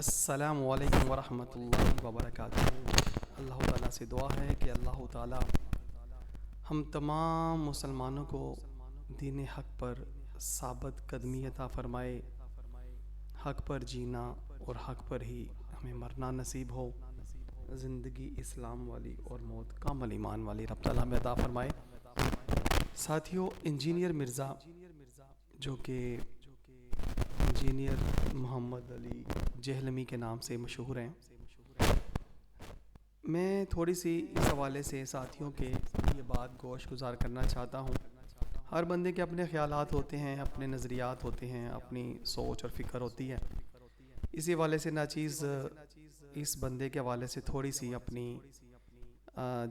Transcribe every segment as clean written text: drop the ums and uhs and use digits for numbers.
السلام علیکم ورحمۃ اللہ وبرکاتہ۔ اللہ تعالیٰ سے دعا ہے کہ اللہ تعالیٰ ہم تمام مسلمانوں کو دین حق پر ثابت قدمی عطا فرمائے، حق پر جینا اور حق پر ہی ہمیں مرنا نصیب ہو، زندگی اسلام والی اور موت کامل ایمان والی رب تعالیٰ ہمیں عطا فرمائے۔ ساتھیوں، انجینئر مرزا جو کہ انجینئر محمد علی جہلمی کے نام سے مشہور ہیں، میں تھوڑی سی اس حوالے سے ساتھیوں کے یہ بات گوش گزار کرنا چاہتا ہوں۔ ہر بندے کے اپنے خیالات ہوتے ہیں، اپنے نظریات ہوتے ہیں، اپنی سوچ اور فکر ہوتی ہے۔ اسی حوالے سے ناچیز اس بندے کے حوالے سے تھوڑی سی اپنی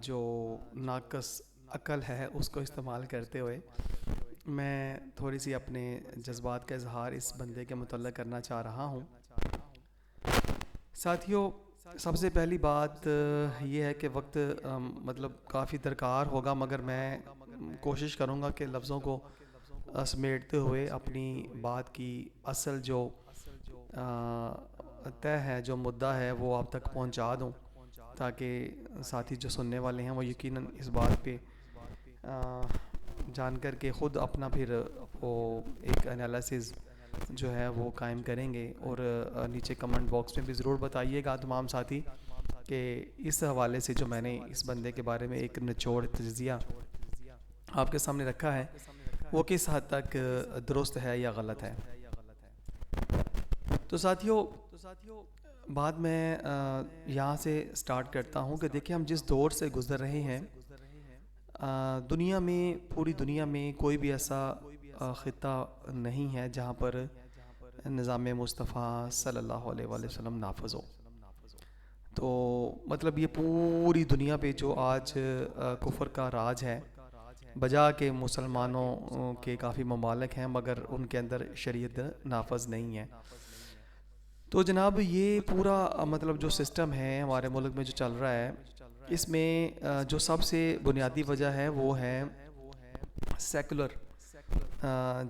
جو ناقص عقل ہے اس کو استعمال کرتے ہوئے میں تھوڑی سی اپنے جذبات کا اظہار اس بندے کے متعلق کرنا چاہ رہا ہوں۔ ساتھیوں، سب سے پہلی بات یہ ہے کہ وقت مطلب کافی درکار ہوگا، مگر میں کوشش کروں گا کہ لفظوں کو سمیٹتے ہوئے اپنی بات کی اصل جو طے ہے، جو مدعا ہے، وہ آپ تک پہنچا دوں، تاکہ ساتھی جو سننے والے ہیں وہ یقیناً اس بات پہ جان کر کے خود اپنا پھر وہ ایک انالیسز جو ہے وہ قائم کریں گے۔ اور نیچے کمنٹ باکس میں بھی ضرور بتائیے گا تمام ساتھی کہ اس حوالے سے جو میں نے اس بندے کے بارے میں ایک نچوڑ تجزیہ آپ کے سامنے رکھا ہے وہ کس حد تک درست ہے یا غلط ہے۔ تو ساتھیوں، بعد میں یہاں سے سٹارٹ کرتا ہوں کہ دیکھیں ہم جس دور سے گزر رہے ہیں، دنیا میں، پوری دنیا میں کوئی بھی ایسا خطہ نہیں ہے جہاں پر نظام مصطفیٰ صلی اللہ علیہ وآلہ وسلم نافذ ہو۔ تو مطلب یہ پوری دنیا پہ جو آج کفر کا راج ہے، بجا کہ مسلمانوں کے کافی ممالک ہیں مگر ان کے اندر شریعت نافذ نہیں ہے۔ تو جناب یہ پورا مطلب جو سسٹم ہے ہمارے ملک میں جو چل رہا ہے، اس میں جو سب سے بنیادی وجہ ہے وہ ہے سیکولر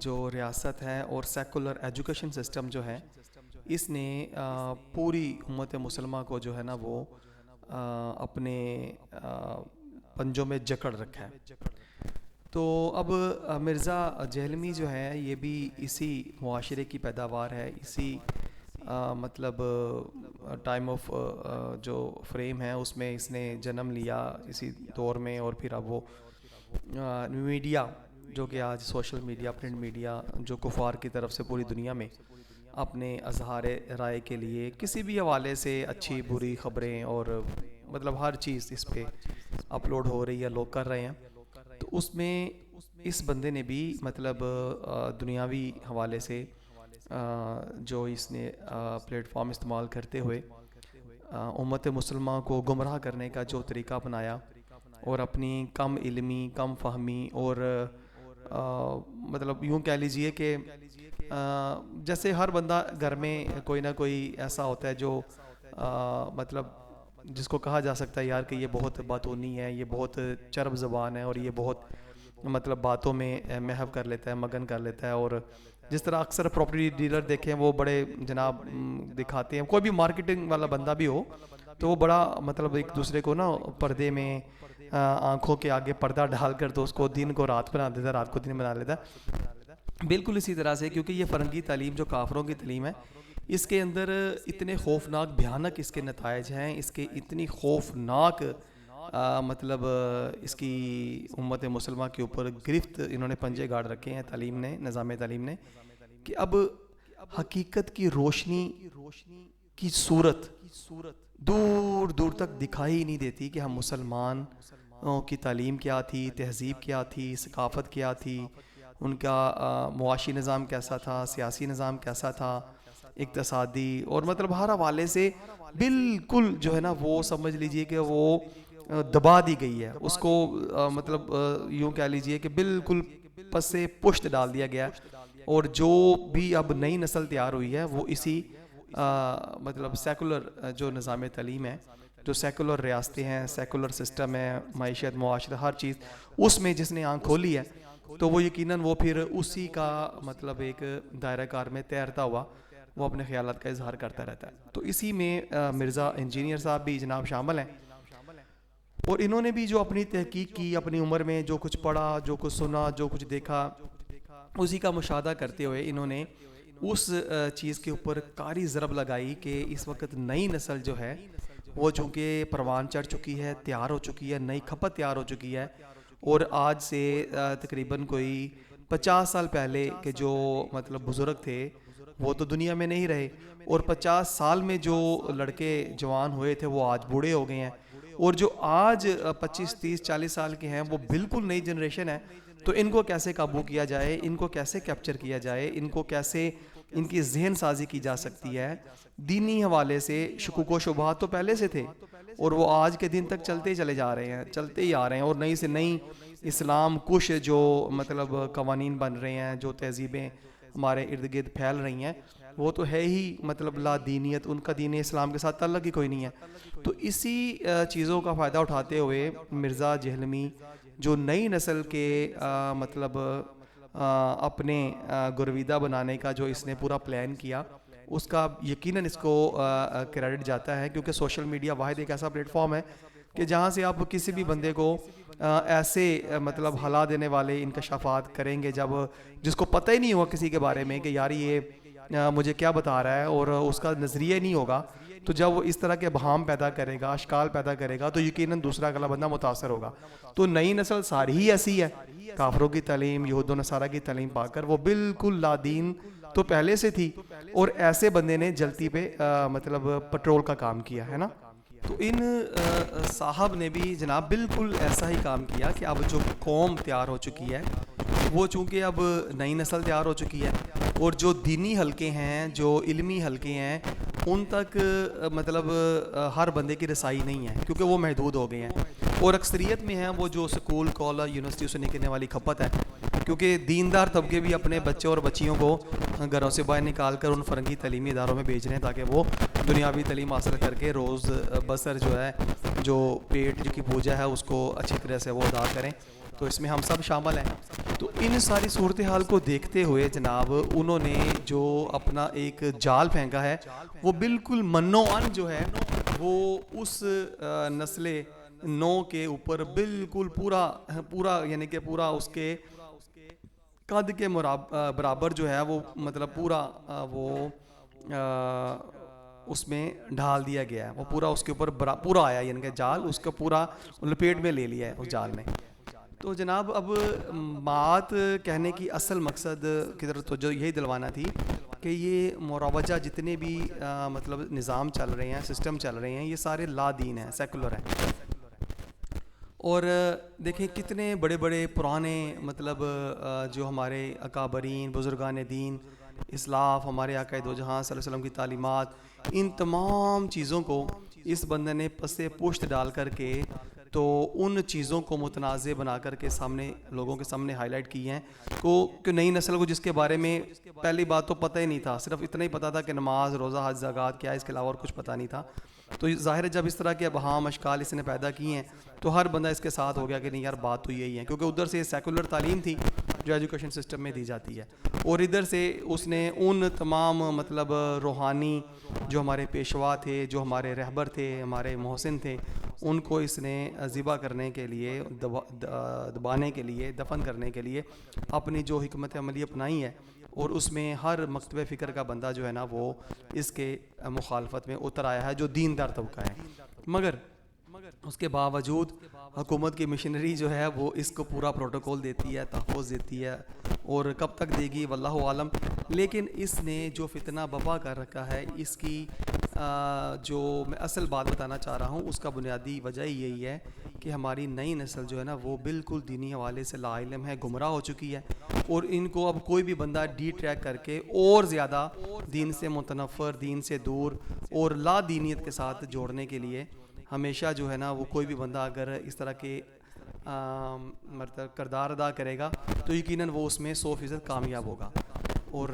جو ریاست ہے اور سیکولر ایجوکیشن سسٹم جو ہے، اس نے پوری امت مسلمہ کو جو ہے نا وہ اپنے پنجوں میں جکڑ رکھا ہے۔ تو اب مرزا جہلمی جو ہے یہ بھی اسی معاشرے کی پیداوار ہے، اسی مطلب ٹائم آف جو فریم ہے اس میں اس نے جنم لیا اسی دور میں، اور پھر اب وہ میڈیا جو کہ آج سوشل میڈیا، پرنٹ میڈیا جو کفار کی طرف سے پوری دنیا میں اپنے اظہار رائے کے لیے کسی بھی حوالے سے اچھی بری خبریں اور مطلب ہر چیز اس پہ اپلوڈ ہو رہی ہے، لوگ کر رہے ہیں، تو اس میں اس بندے نے بھی مطلب دنیاوی حوالے سے جو اس نے پلیٹ فارم استعمال کرتے ہوئے امت مسلمہ کو گمراہ کرنے کا جو طریقہ اپنایا، اور اپنی کم علمی، کم فہمی اور مطلب یوں کہہ لیجئے کہ جیسے ہر بندہ گھر میں کوئی نہ کوئی ایسا ہوتا ہے جو مطلب جس کو کہا جا سکتا ہے یار کہ یہ بہت باتونی ہے، یہ بہت چرب زبان ہے، اور یہ بہت مطلب باتوں میں محو کر لیتا ہے، مگن کر لیتا ہے۔ اور جس طرح اکثر پراپرٹی ڈیلر دیکھیں وہ بڑے جناب دکھاتے ہیں، کوئی بھی مارکیٹنگ والا بندہ بھی ہو تو وہ بڑا مطلب ایک دوسرے کو نا پردے میں آنکھوں کے آگے پردہ ڈال کر تو اس کو دن کو رات بنا دیتا ہے، رات کو دن بنا لیتا ہے۔ بالکل اسی طرح سے، کیونکہ یہ فرنگی تعلیم جو کافروں کی تعلیم ہے، اس کے اندر اتنے خوفناک بھیانک اس کے نتائج ہیں، اس کے اتنی خوفناک مطلب اس کی امت مسلمہ کے اوپر گرفت انہوں نے پنجے گاڑ رکھے ہیں تعلیم نے، نظام تعلیم نے، کہ اب حقیقت کی روشنی کی صورت دور دور تک دکھائی نہیں دیتی کہ ہم مسلمان کی تعلیم کیا تھی، تہذیب کیا تھی، ثقافت کیا تھی، ان کا معاشی نظام کیسا تھا، سیاسی نظام کیسا تھا، اقتصادی، اور مطلب ہر حوالے سے بالکل جو ہے نا وہ سمجھ لیجئے کہ وہ دبا دی گئی ہے، اس کو مطلب یوں کہہ لیجئے کہ بالکل پس سے پشت ڈال دیا گیا، اور جو بھی اب نئی نسل تیار ہوئی ہے وہ اسی مطلب سیکولر جو نظام تعلیم ہے، جو سیکولر ریاستیں ہیں، سیکولر سسٹم ہے، معیشت، معاشرہ، ہر چیز اس میں جس نے آنکھ کھولی ہے، تو وہ یقیناً وہ پھر اسی کا مطلب ایک دائرہ کار میں تیرتا ہوا وہ اپنے خیالات کا اظہار کرتا رہتا ہے. تو اسی میں مرزا انجینئر صاحب بھی جناب شامل ہیں, اور انہوں نے بھی جو اپنی تحقیق کی, اپنی عمر میں جو کچھ پڑھا, جو کچھ سنا, جو کچھ دیکھا, اسی کا مشاہدہ کرتے ہوئے انہوں نے اس چیز کے اوپر کاری ضرب لگائی کہ اس وقت نئی نسل جو ہے وہ چونکہ پروان چڑھ چکی ہے, تیار ہو چکی ہے, نئی کھپت تیار ہو چکی ہے, اور آج سے تقریباً کوئی 50 سال پہلے کے جو مطلب بزرگ تھے وہ تو دنیا میں نہیں رہے, اور 50 سال میں جو لڑکے جوان ہوئے تھے وہ آج بوڑھے ہو گئے ہیں, اور جو آج 25 30 40 سال کے ہیں وہ بالکل نئی جنریشن ہے. تو ان کو کیسے قابو کیا جائے, ان کو کیسے کیپچر کیا جائے, ان کو کیسے ان کی ذہن سازی کی جا سکتی ہے. دینی حوالے سے شکوک و شبہات تو پہلے سے تھے, اور وہ آج کے دن تک چلتے ہی چلے جا رہے ہیں, چلتے ہی آ رہے ہیں, اور نئی سے نئی اسلام کش جو مطلب قوانین بن رہے ہیں, جو تہذیبیں ہمارے ارد گرد پھیل رہی ہیں, وہ تو ہے ہی مطلب لا دینیت, ان کا دین اسلام کے ساتھ تعلق ہی کوئی نہیں ہے. تو اسی چیزوں کا فائدہ اٹھاتے ہوئے مرزا جہلمی جو نئی نسل کے مطلب اپنے گرویدہ بنانے کا جو اس نے پورا پلان کیا, اس کا یقیناً اس کو کریڈٹ جاتا ہے, کیونکہ سوشل میڈیا واحد ایک ایسا پلیٹ فارم ہے کہ جہاں سے آپ کسی بھی بندے کو ایسے مطلب ہلا دینے والے انکشافات کریں گے جب جس کو پتہ ہی نہیں ہوگا کسی کے بارے میں کہ یار یہ مجھے کیا بتا رہا ہے, اور اس کا نظریہ نہیں ہوگا, تو جب وہ اس طرح کے ابہام پیدا کرے گا, اشکال پیدا کرے گا, تو یقیناً دوسرا اگلا بندہ متاثر ہوگا. تو نئی نسل ساری ہی ایسی ہے, کافروں کی تعلیم, یہود و نصارہ کی تعلیم پا کر وہ بالکل لا دین تو پہلے سے تھی, اور ایسے بندے نے جلتی پہ مطلب پٹرول کا کام کیا ہے نا. تو ان صاحب نے بھی جناب بالکل ایسا ہی کام کیا کہ اب جو قوم تیار ہو چکی ہے وہ چونکہ اب نئی نسل تیار ہو چکی ہے, اور جو دینی حلقے ہیں, جو علمی حلقے ہیں, ان تک مطلب ہر بندے کی رسائی نہیں ہے, کیونکہ وہ محدود ہو گئے ہیں, اور اکثریت میں ہیں وہ جو سکول, کالج, یونیورسٹیوں سے نکلنے والی کھپت ہے, کیونکہ دیندار طبقے بھی اپنے بچے اور بچیوں کو گھروں سے باہر نکال کر ان فرنگی تعلیمی اداروں میں بھیج رہے ہیں تاکہ وہ دنیاوی تعلیم حاصل کر کے روز بسر جو ہے, جو پیٹ کی پوجا ہے, اس کو اچھی طرح سے وہ ادا کریں. تو اس میں ہم سب شامل ہیں. تو ان ساری صورتحال کو دیکھتے ہوئے جناب انہوں نے جو اپنا ایک جال پھینکا ہے وہ بالکل منو ان جو ہے وہ اس نسل نو کے اوپر بالکل پورا یعنی کہ پورا اس کے قد کے برابر جو ہے وہ مطلب پورا وہ اس میں ڈھال دیا گیا ہے, وہ پورا اس کے اوپر پورا آیا, یعنی کہ جال اس کا پورا لپیٹ میں لے لیا ہے اس جال میں. تو جناب اب بات کہنے کی اصل مقصد کی طرف تو جو یہی دلوانا تھی کہ یہ مروجہ جتنے بھی مطلب نظام چل رہے ہیں, سسٹم چل رہے ہیں, یہ سارے لا دین ہیں, سیکولر ہیں. اور دیکھیں کتنے بڑے بڑے پرانے مطلب جو ہمارے اکابرین, بزرگان دین, اسلاف, ہمارے آقا دو جہاں صلی اللہ علیہ وسلم کی تعلیمات, ان تمام چیزوں کو اس بندے نے پس پشت ڈال کر کے تو ان چیزوں کو متنازع بنا کر کے سامنے لوگوں کے سامنے ہائی لائٹ کی ہیں کہ نئی نسل کو جس کے بارے میں پہلی بات تو پتہ ہی نہیں تھا, صرف اتنا ہی پتہ تھا کہ نماز, روزہ, حج, زکوٰۃ کیا ہے, اس کے علاوہ اور کچھ پتہ نہیں تھا. تو ظاہر ہے جب اس طرح کے ابہام اشکال اس نے پیدا کیے ہیں تو ہر بندہ اس کے ساتھ ہو گیا کہ نہیں یار بات تو یہی ہے, کیونکہ ادھر سے سیکولر تعلیم تھی جو ایجوکیشن سسٹم میں دی جاتی ہے, اور ادھر سے اس نے ان تمام مطلب روحانی جو ہمارے پیشوا تھے, جو ہمارے رہبر تھے, ہمارے محسن تھے, ان کو اس نے ذبح کرنے کے لیے, دبانے کے لیے, دفن کرنے کے لیے اپنی جو حکمت عملی اپنائی ہے, اور اس میں ہر مکتب فکر کا بندہ جو ہے نا وہ اس کے مخالفت میں اتر آیا ہے جو دیندار طبقہ ہے. مگر اس کے باوجود حکومت کی مشینری جو ہے وہ اس کو پورا پروٹوکول دیتی ہے, تحفظ دیتی ہے, اور کب تک دے گی واللہ عالم. لیکن اس نے جو فتنہ بپا کر رکھا ہے, اس کی جو میں اصل بات بتانا چاہ رہا ہوں اس کا بنیادی وجہ یہی ہے کہ ہماری نئی نسل جو ہے نا وہ بالکل دینی حوالے سے لا علم ہے, گمراہ ہو چکی ہے, اور ان کو اب کوئی بھی بندہ ڈی ٹریک کر کے اور زیادہ دین سے متنفر, دین سے دور اور لا دینیت کے ساتھ جوڑنے کے لیے ہمیشہ جو ہے نا وہ کوئی بھی بندہ اگر اس طرح کے کردار ادا کرے گا تو یقیناً وہ اس میں 100% کامیاب ہوگا. اور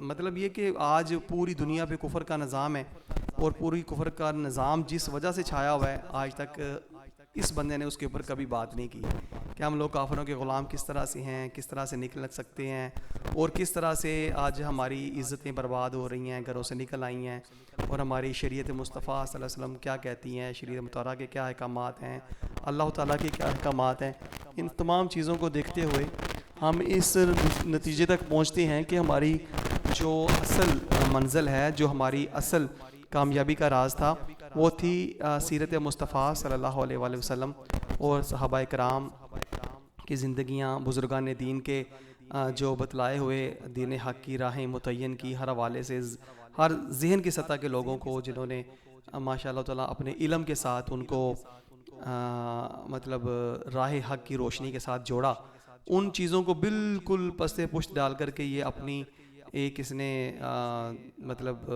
مطلب یہ کہ آج پوری دنیا پہ کفر کا نظام ہے, اور پوری کفر کا نظام جس وجہ سے چھایا ہوا ہے آج تک اس بندے نے اس کے اوپر کبھی بات نہیں کی کہ ہم لوگ کافروں کے غلام کس طرح سے ہیں, کس طرح سے نکل سکتے ہیں, اور کس طرح سے آج ہماری عزتیں برباد ہو رہی ہیں, گھروں سے نکل آئی ہیں, اور ہماری شریعت مصطفیٰ صلی اللہ علیہ وسلم کیا کہتی ہیں, شریعت مطہرہ کے کیا احکامات ہیں, اللہ تعالیٰ کے کیا احکامات ہیں. ان تمام چیزوں کو دیکھتے ہوئے ہم اس نتیجے تک پہنچتے ہیں کہ ہماری جو اصل منزل ہے, جو ہماری اصل کامیابی کا راز تھا, وہ تھی سیرت مصطفیٰ صلی اللہ علیہ وآلہ وسلم اور صحابہ کرام کی زندگیاں, بزرگان دین کے جو بتلائے ہوئے دین حق کی راہیں متعین کی, ہر حوالے سے ہر ذہن کی سطح کے لوگوں کو جنہوں نے ماشاء اللہ تعالیٰ اپنے علم کے ساتھ ان کو مطلب راہ حق کی روشنی کے ساتھ جوڑا, ان چیزوں کو بالکل پس پشت ڈال کر کے یہ اپنی ایک اس نے مطلب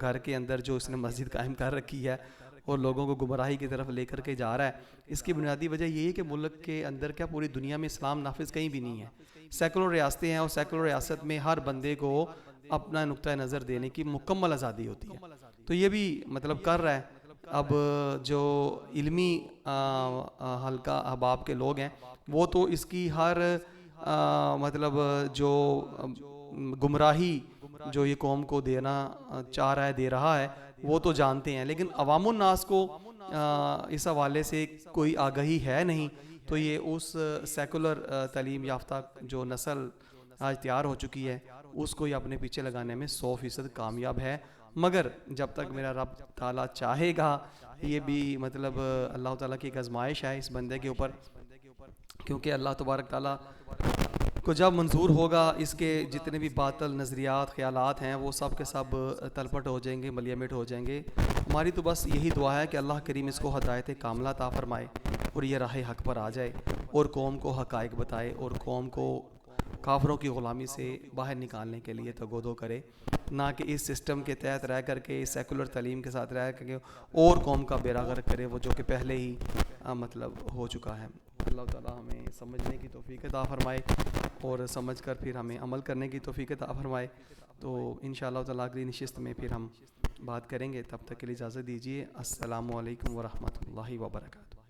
گھر کے اندر جو اس نے مسجد قائم کر رکھی ہے اور لوگوں کو گمراہی کی طرف لے کر کے جا رہا ہے. اس کی بنیادی وجہ یہ ہے کہ ملک کے اندر کیا پوری دنیا میں اسلام نافذ کہیں بھی نہیں ہے. سیکولر ریاستیں ہیں اور سیکولر ریاست میں ہر بندے کو اپنا نقطہ نظر دینے کی مکمل آزادی ہوتی ہے, تو یہ بھی مطلب کر رہا ہے. اب جو علمی حلقہ احباب کے لوگ ہیں وہ تو اس کی ہر مطلب جو گمراہی جو یہ قوم کو دینا چاہ رہا ہے, دے رہا ہے, وہ تو جانتے ہیں, لیکن عوام الناس کو اس حوالے سے کوئی آگہی ہے نہیں. تو یہ اس سیکولر تعلیم یافتہ جو نسل آج تیار ہو چکی ہے اس کو یہ اپنے پیچھے لگانے میں 100% کامیاب ہے. مگر جب تک میرا رب تعالیٰ چاہے گا, یہ بھی مطلب اللہ تعالیٰ کی ایک آزمائش ہے اس بندے کے اوپر, کیونکہ اللہ تبارک تعالیٰ کو جب منظور ہوگا اس کے جتنے بھی باطل نظریات خیالات ہیں وہ سب کے سب تلپٹ ہو جائیں گے, ملیمٹ ہو جائیں گے. ہماری تو بس یہی دعا ہے کہ اللہ کریم اس کو ہدایت کاملہ عطا فرمائے اور یہ راہ حق پر آ جائے اور قوم کو حقائق بتائے اور قوم کو کافروں کی غلامی سے باہر نکالنے کے لیے تگودو کرے, نہ کہ اس سسٹم کے تحت رہ کر کے, اس سیکولر تعلیم کے ساتھ رہ کر کے اور قوم کا بیڑا غرق کرے, وہ جو کہ پہلے ہی مطلب ہو چکا ہے. اللہ تعالیٰ ہمیں سمجھنے کی توفیق عطا فرمائے اور سمجھ کر پھر ہمیں عمل کرنے کی توفیق عطا فرمائے. تو انشاءاللہ تعالیٰ اگلی نشست میں پھر ہم بات کریں گے. تب تک کے لیے اجازت دیجیے. السلام علیکم ورحمۃ اللہ وبرکاتہ.